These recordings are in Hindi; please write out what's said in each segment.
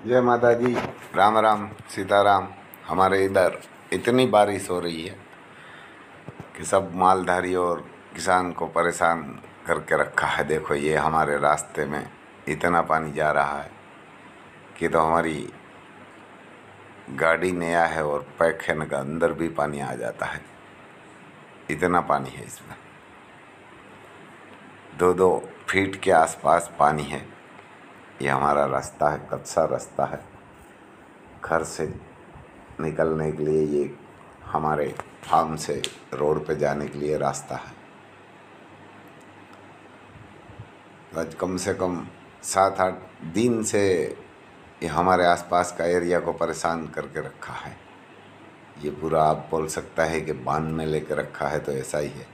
जय माता जी। राम राम सीताराम। हमारे इधर इतनी बारिश हो रही है कि सब मालधारी और किसान को परेशान करके रखा है। देखो ये हमारे रास्ते में इतना पानी जा रहा है कि तो हमारी गाड़ी नया है और पैखेन का अंदर भी पानी आ जाता है। इतना पानी है इसमें, 2-2 फीट के आसपास पानी है। ये हमारा रास्ता है, कच्चा रास्ता है। घर से निकलने के लिए ये हमारे फार्म से रोड पे जाने के लिए रास्ता है। आज कम से कम 7-8 दिन से ये हमारे आसपास का एरिया को परेशान करके रखा है। ये पूरा आप बोल सकता है कि बांध में लेके रखा है, तो ऐसा ही है।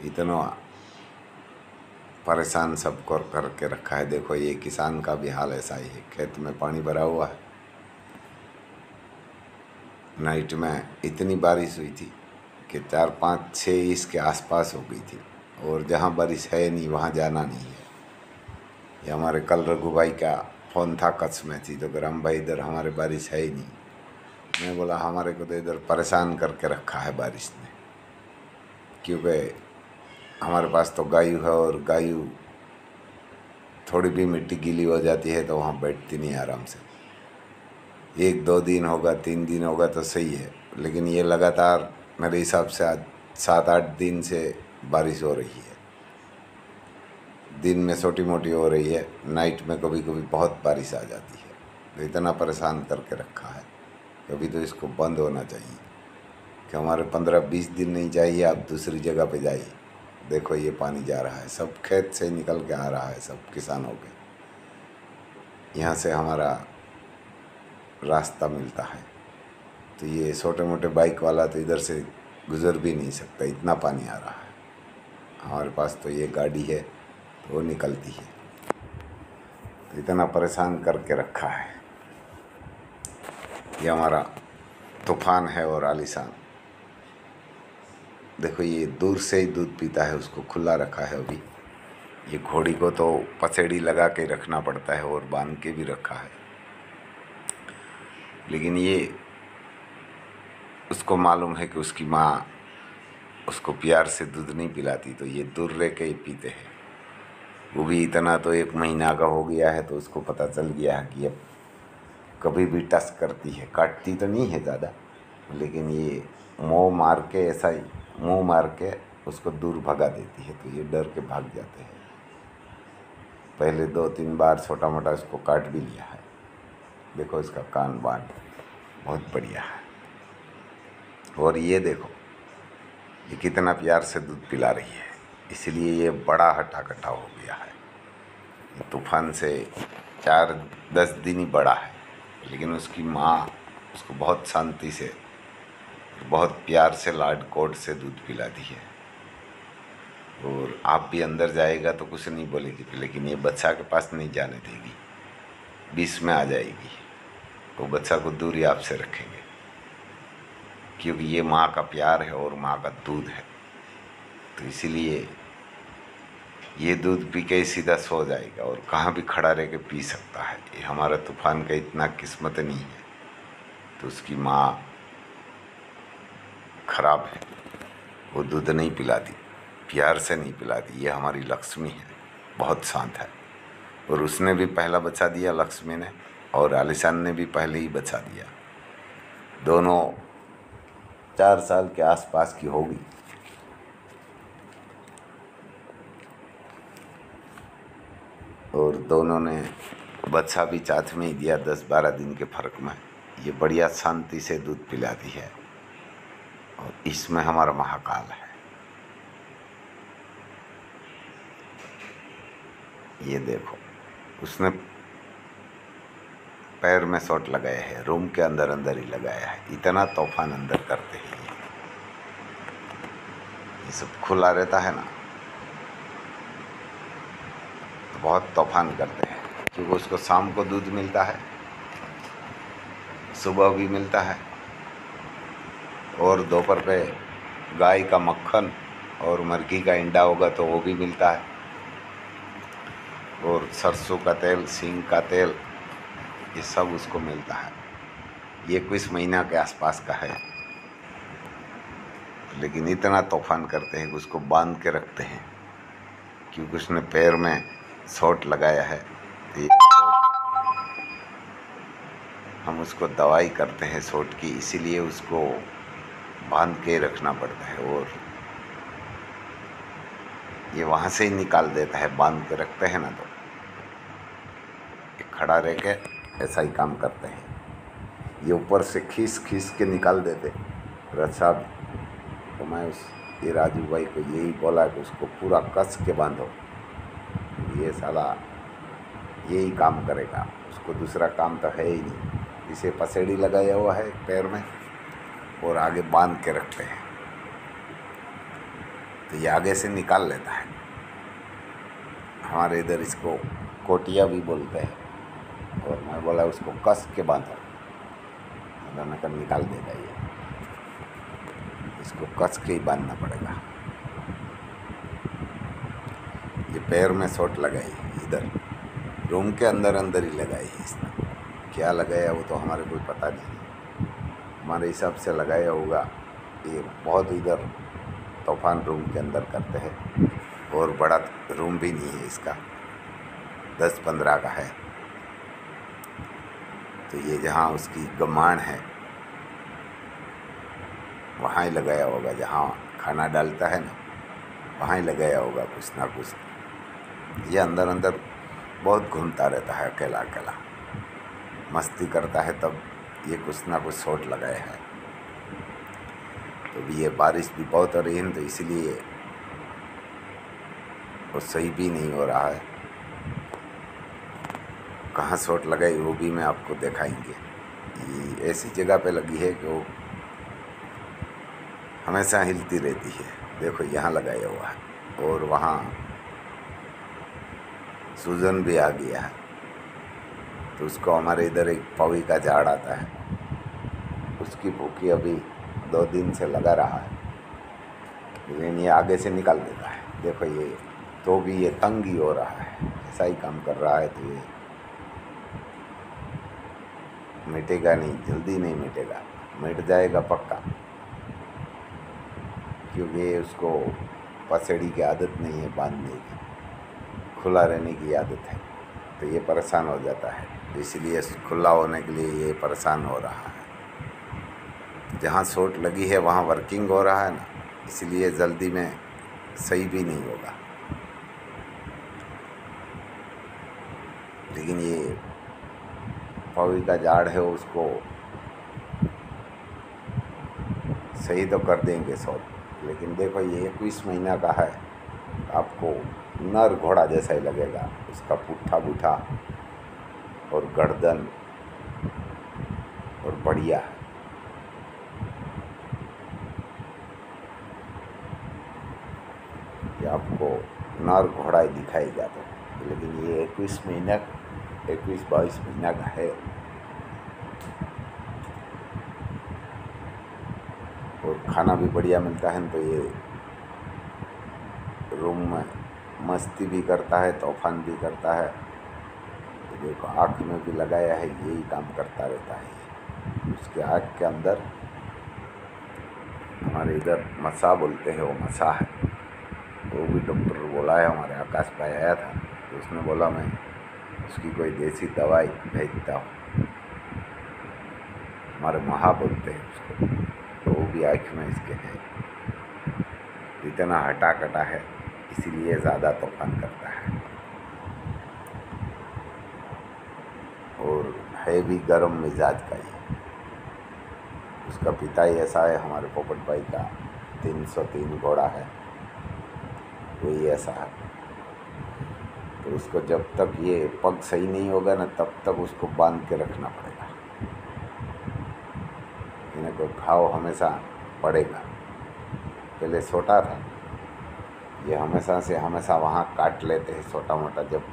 इतना परेशान सबको करके रखा है। देखो ये किसान का भी हाल ऐसा ही है। खेत में पानी भरा हुआ है। नाइट में इतनी बारिश हुई थी कि 4-5-6 इंच के आसपास हो गई थी, और जहाँ बारिश है नहीं वहाँ जाना नहीं है। ये हमारे कल रघु भाई का फ़ोन था, कच्छ में थी, तो ग्राम भाई इधर हमारे बारिश है ही नहीं। मैं बोला हमारे को तो इधर परेशान करके रखा है बारिश ने, क्योंकि हमारे पास तो गायू है, और गायू थोड़ी भी मिट्टी गीली हो जाती है तो वहाँ बैठती नहीं आराम से। 1-2 दिन होगा, 3 दिन होगा तो सही है, लेकिन ये लगातार मेरे हिसाब से आज 7-8 दिन से बारिश हो रही है। दिन में छोटी मोटी हो रही है, नाइट में कभी कभी बहुत बारिश आ जाती है। तो इतना परेशान करके रखा है, कभी तो इसको बंद होना चाहिए कि हमारे 15-20 दिन नहीं चाहिए, आप दूसरी जगह पे जाइए। देखो ये पानी जा रहा है, सब खेत से निकल के आ रहा है, सब किसानों के। यहाँ से हमारा रास्ता मिलता है, तो ये छोटे मोटे बाइक वाला तो इधर से गुज़र भी नहीं सकता, इतना पानी आ रहा है। हमारे पास तो ये गाड़ी है तो वो निकलती है। तो इतना परेशान करके रखा है। ये हमारा तूफान है और आलीशान। देखो ये दूर से ही दूध पीता है, उसको खुला रखा है अभी। ये घोड़ी को तो पसेड़ी लगा के रखना पड़ता है और बांध के भी रखा है, लेकिन ये उसको मालूम है कि उसकी माँ उसको प्यार से दूध नहीं पिलाती, तो ये दूर रह के ही पीते हैं। वो भी इतना तो 1 महीना का हो गया है, तो उसको पता चल गया है कि अब कभी भी टच करती है। काटती तो नहीं है ज़्यादा, लेकिन ये मुँह मार के, ऐसा ही मुँह मार के उसको दूर भगा देती है, तो ये डर के भाग जाते हैं। पहले 2-3 बार छोटा मोटा इसको काट भी लिया है। देखो इसका कान बान बहुत बढ़िया है, और ये देखो ये कितना प्यार से दूध पिला रही है, इसलिए ये बड़ा हट्टा कट्टा हो गया है। ये तूफान से 4-10 दिन ही बड़ा है, लेकिन उसकी माँ उसको बहुत शांति से, बहुत प्यार से, लाड कोड से दूध पिलाती है। और आप भी अंदर जाएगा तो कुछ नहीं बोलेगी, लेकिन ये बच्चा के पास नहीं जाने देगी, बीच में आ जाएगी। तो बच्चा को दूर ही आपसे रखेंगे, क्योंकि ये माँ का प्यार है और माँ का दूध है। तो इसीलिए ये दूध पी के सीधा सो जाएगा और कहाँ भी खड़ा रह के पी सकता है। ये हमारा तूफान का इतना किस्मत नहीं है, तो उसकी माँ खराब है, वो दूध नहीं पिलाती, प्यार से नहीं पिलाती। ये हमारी लक्ष्मी है, बहुत शांत है, और उसने भी पहला बच्चा दिया लक्ष्मी ने, और आलिशान ने भी पहले ही बच्चा दिया। दोनों 4 साल के आसपास की होगी, और दोनों ने बच्चा भी साथ में ही दिया 10-12 दिन के फ़र्क में। ये बढ़िया शांति से दूध पिलाती है, और इसमें हमारा महाकाल है। ये देखो उसने पैर में शॉट लगाया है, रूम के अंदर अंदर ही लगाया है। इतना तूफान अंदर करते हैं ये सब खुला रहता है ना, तो बहुत तूफान करते हैं, क्योंकि उसको शाम को दूध मिलता है, सुबह भी मिलता है, और दोपहर पे गाय का मक्खन और मुर्गी का अंडा होगा तो वो भी मिलता है, और सरसों का तेल, सींग का तेल, ये सब उसको मिलता है। ये 21 महीना के आसपास का है, लेकिन इतना तूफान करते हैं कि उसको बांध के रखते हैं, क्योंकि उसने पैर में शॉट लगाया है। तो ये हम उसको दवाई करते हैं शॉट की, इसीलिए उसको बांध के रखना पड़ता है। और ये वहाँ से ही निकाल देता है, बांध के रखते हैं ना, तो खड़ा रह के ऐसा ही काम करते हैं। ये ऊपर से खींच के निकाल देते रथ साहब। तो मैं ये राजू भाई को यही बोला कि उसको पूरा कस के बांधो, ये साला यही काम करेगा, उसको दूसरा काम तो है ही नहीं। इसे पसेड़ी लगाया हुआ है पैर में और आगे बांध के रखते हैं, तो ये आगे से निकाल लेता है। हमारे इधर इसको कोटिया भी बोलते हैं। और मैं बोला उसको कस के बांधो, नकर निकाल देगा ये, इसको कस के ही बांधना पड़ेगा। ये पैर में शॉट लगाई, इधर रूम के अंदर ही लगाई है इसने। क्या लगाया वो तो हमारे कोई पता नहीं, हमारे हिसाब से लगाया होगा। ये बहुत इधर तूफान रूम के अंदर करते हैं, और बड़ा रूम भी नहीं है इसका, 10-15 का है। तो ये जहाँ उसकी गमाण है वहाँ ही लगाया होगा, जहाँ खाना डालता है ना वहाँ ही लगाया होगा कुछ ना कुछ। ये अंदर बहुत घूमता रहता है, अकेला अकेला मस्ती करता है, तब ये कुछ ना कुछ शॉट लगाया है। तो भी ये बारिश भी बहुत हो रही है, तो इसलिए वो सही भी नहीं हो रहा है। कहाँ शॉट लगाई वो भी मैं आपको दिखाएंगे। ये ऐसी जगह पे लगी है कि वो हमेशा हिलती रहती है। देखो यहाँ लगाया हुआ है, और वहाँ सूजन भी आ गया है। तो उसको हमारे इधर एक पवी का झाड़ आता है, उसकी भूखी अभी 2 दिन से लगा रहा है, लेकिन ये आगे से निकाल देता है। देखो ये तो भी ये तंग ही हो रहा है, ऐसा ही काम कर रहा है। तो ये मिटेगा नहीं, जल्दी नहीं मिटेगा, मिट जाएगा पक्का, क्योंकि उसको पसेड़ी की आदत नहीं है, बांधने की, खुला रहने की आदत है। तो ये परेशान हो जाता है, इसलिए खुला होने के लिए ये परेशान हो रहा है। जहाँ शॉट लगी है वहाँ वर्किंग हो रहा है ना, इसलिए जल्दी में सही भी नहीं होगा। लेकिन ये पवी का झाड़ है, उसको सही तो कर देंगे शॉट। लेकिन देखो ये 21 महीना का है, आपको नर घोड़ा जैसा ही लगेगा। उसका पुट्ठा बुठा और गर्दन और बढ़िया है। ये आपको नर घोड़ा ही दिखाई जाता है, लेकिन ये 21-22 महीना का है। और खाना भी बढ़िया मिलता है, तो ये रूम में मस्ती भी करता है, तूफान भी करता है। तो देखो आँख में भी लगाया है, यही काम करता रहता है। उसके आँख के अंदर हमारे इधर मसा बोलते हैं, वो मसा है। वो भी डॉक्टर बोला है, हमारे आकाश भाई आया था, तो उसने बोला मैं उसकी कोई देसी दवाई भेजता हूँ। हमारे महा बोलते हैं उसको। तो वो भी आँख में इसके है, इतना हटा कटा है, इसीलिए ज़्यादा तूफान करता है। और है भी गर्म मिजाज का ही। उसका पिता ही ऐसा है, हमारे पोपट भाई का 303 घोड़ा है, वही ऐसा है। तो उसको जब तक ये पग सही नहीं होगा ना, तब तक उसको बांध के रखना पड़ेगा। इन्हें को घाव हमेशा पड़ेगा। पहले छोटा था, ये हमेशा से हमेशा वहाँ काट लेते हैं छोटा मोटा, जब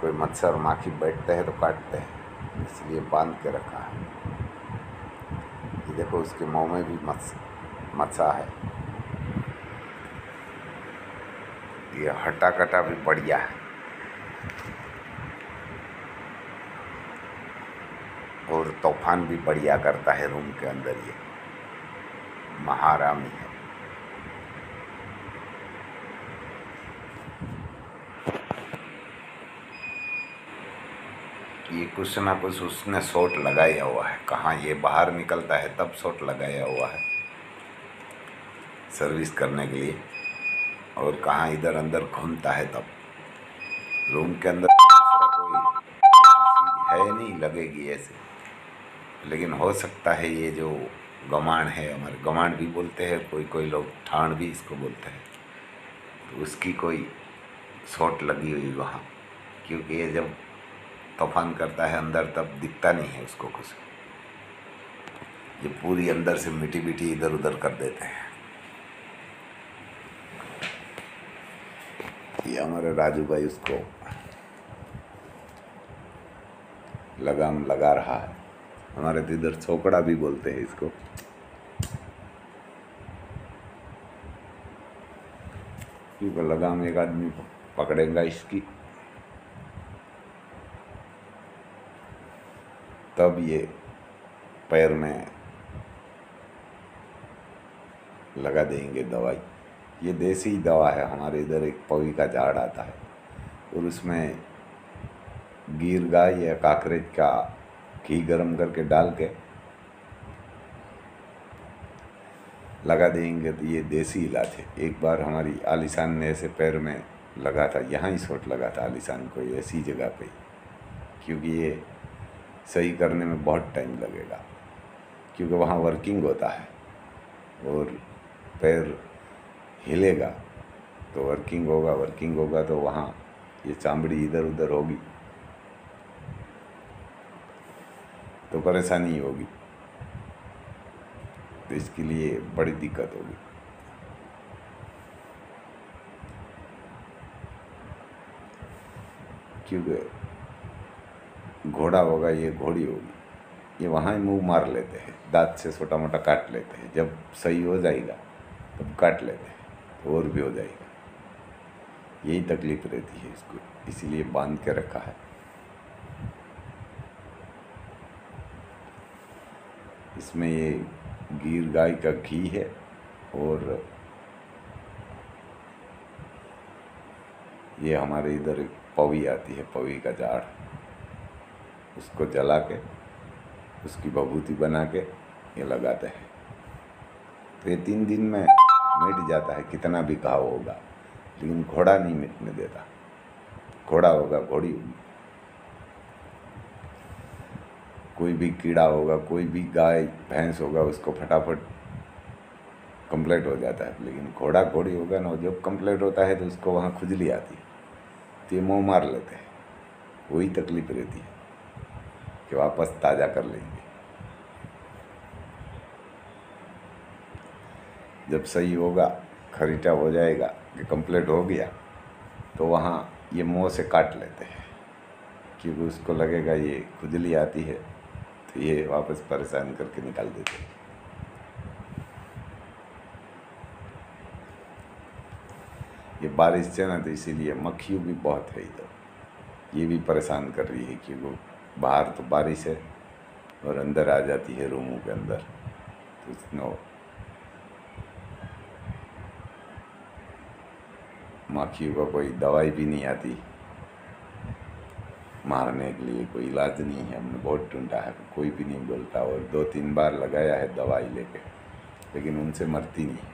कोई मच्छर माखी बैठते हैं तो काटते हैं, इसलिए बांध के रखा है। ये देखो उसके मुँह में भी मच्छा है। ये हटा कटा भी बढ़िया है। और तूफान भी बढ़िया करता है रूम के अंदर। ये महारामी है। ये कुछ ना कुछ उसने शॉट लगाया हुआ है, कहाँ ये बाहर निकलता है तब शॉट लगाया हुआ है सर्विस करने के लिए, और कहाँ इधर अंदर घूमता है तब। रूम के अंदर दूसरा कोई चीज़ है नहीं लगेगी ऐसे, लेकिन हो सकता है ये जो गमाण है, हमारे गमाण भी बोलते हैं, कोई लोग ठाण भी इसको बोलते हैं, तो उसकी कोई शॉट लगी हुई वहाँ, क्योंकि ये जब तूफान करता है अंदर तब दिखता नहीं है उसको कुछ। ये पूरी अंदर से मिट्टी मिट्टी इधर उधर कर देते हैं। ये हमारे राजू भाई उसको लगाम लगा रहा है। हमारे तो इधर छोकड़ा भी बोलते हैं इसको। क्योंकि लगाम एक आदमी पकड़ेगा इसकी तब ये पैर में लगा देंगे दवाई। ये देसी दवा है। हमारे इधर एक पवी का झाड़ आता है और उसमें गिर गाय या काकरेज का घी गरम करके डाल के लगा देंगे तो ये देसी इलाज है। एक बार हमारी आलिशान ने ऐसे पैर में लगा था, यहाँ ही शॉट लगा था आलिशान को ऐसी जगह पे, क्योंकि ये सही करने में बहुत टाइम लगेगा, क्योंकि वहाँ वर्किंग होता है और पैर हिलेगा तो वर्किंग होगा तो वहाँ ये चामड़ी इधर उधर होगी तो परेशानी होगी, तो इसके लिए बड़ी दिक्कत होगी। क्योंकि घोड़ा होगा, ये घोड़ी होगी, ये वहाँ ही मुंह मार लेते हैं, दांत से छोटा मोटा काट लेते हैं। जब सही हो जाएगा तब काट लेते हैं तो और भी हो जाएगा। यही तकलीफ रहती है इसको, इसीलिए बांध के रखा है। इसमें ये गिर गाय का घी है और ये हमारे इधर एक पवी आती है, पवी का झाड़, उसको जला के उसकी भभूति बना के ये लगाते हैं तो ये 3 दिन में मिट जाता है, कितना भी घाव होगा। लेकिन घोड़ा नहीं मिटने देता। घोड़ा होगा, घोड़ी होगी, कोई भी कीड़ा होगा, कोई भी गाय भैंस होगा, उसको फटाफट कंप्लीट हो जाता है। लेकिन घोड़ा घोड़ी होगा ना, जब कंप्लीट होता है तो उसको वहाँ खुजली आती है तो ये मुँह मार लेते हैं। वही तकलीफ रहती है कि वापस ताज़ा कर लेंगे। जब सही होगा, खरीटा हो जाएगा कि कंप्लीट हो गया, तो वहाँ ये मुँह से काट लेते हैं, क्योंकि उसको लगेगा ये खुजली आती है तो ये वापस परेशान करके निकाल देते हैं। ये बारिश से ना, तो इसीलिए मक्खियों भी बहुत है इधर, ये भी परेशान कर रही है, क्योंकि बाहर तो बारिश है और अंदर आ जाती है रूमों के अंदर, तो इसमें मक्खियों का कोई दवाई भी नहीं आती मारने के लिए, कोई इलाज नहीं है। हमने बहुत ढूंढा है, कोई भी नहीं बोलता, और 2-3 बार लगाया है दवाई लेके, लेकिन उनसे मरती नहीं।